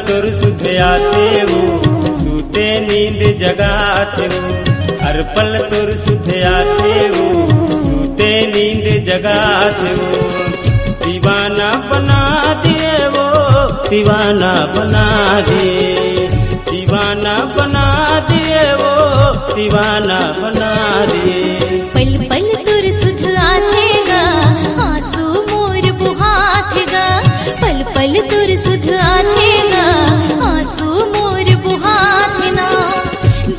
तुर सुधया थे वो सूते नींद जगा थे वो हर पल तुर सुधया थे वो सूते नींद जगा थे वो दीवाना बना दिए वो दीवाना बना दिए दीवाना बना दिए वो दीवाना बना दिए पल पल तुर सुध आथेगा आंसू मोर बुहाथेगा पल पल तुर सुध आथेगा आंसू मोर बुहाथना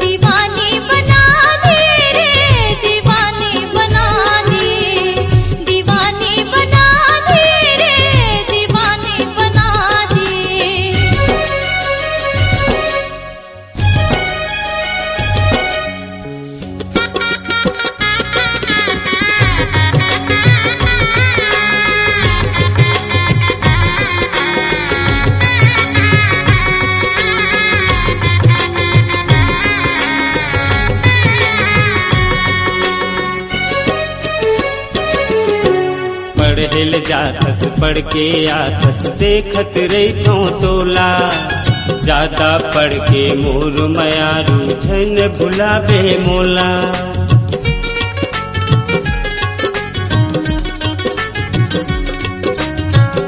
दीवानी बना दे रे दीवानी बना दे दीवानी बना दे रे दीवानी बना दे पढ़ेल जाथस पढ़ के आथस देखत रही तोला ज्यादा पढ़ के मोर मयारू झन भुलावे मोला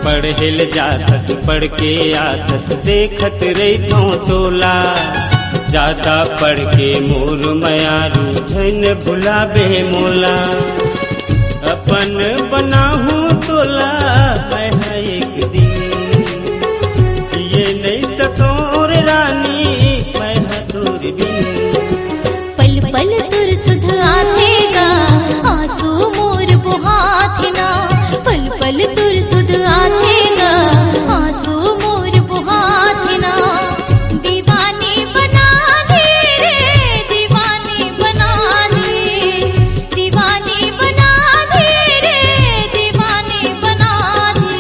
पढ़ेल जाथस पढ़ के आथस देखत रही तोला ज्यादा पढ़ के मोर मयारू झन भुलावे मोला अपन बनाहूँ तोला मैं एक दिन जिए नहीं सकूं रे रानी मैं तोर बिन पल पल तुर सुध आथेगा आंसू मोर बुहाथना पल पल तुर सुध आथेगा आंसू मोर बुहाथना दीवानी बना दे रे दीवानी बना दे दीवानी बना दे रे दीवानी बना दे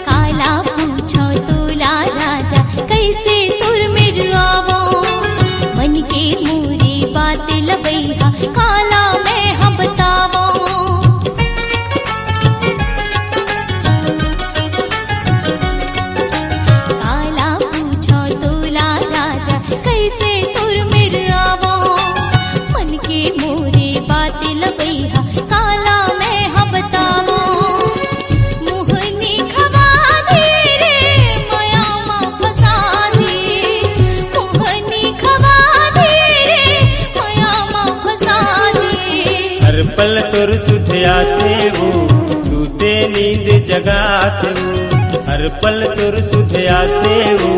काला पूछो तोला राजा कैसे तुर मिर आवो मन के मोरे बात लबैहा काला मैं हम बतावो काला पूछो तोला राजा कैसे तुर मिर आवो मन के मोरे बात लबैहा काला मैं हम बतावो मोहनी खवा दे रे मयामा फसा दे मोहनी खवा दे रे मयामा फसा दे हर पल तुर सुधया थे वो सूते नींद जगा थे वो हर पल तुर सुधया थे वो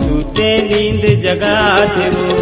सूते नींद जगा थे वो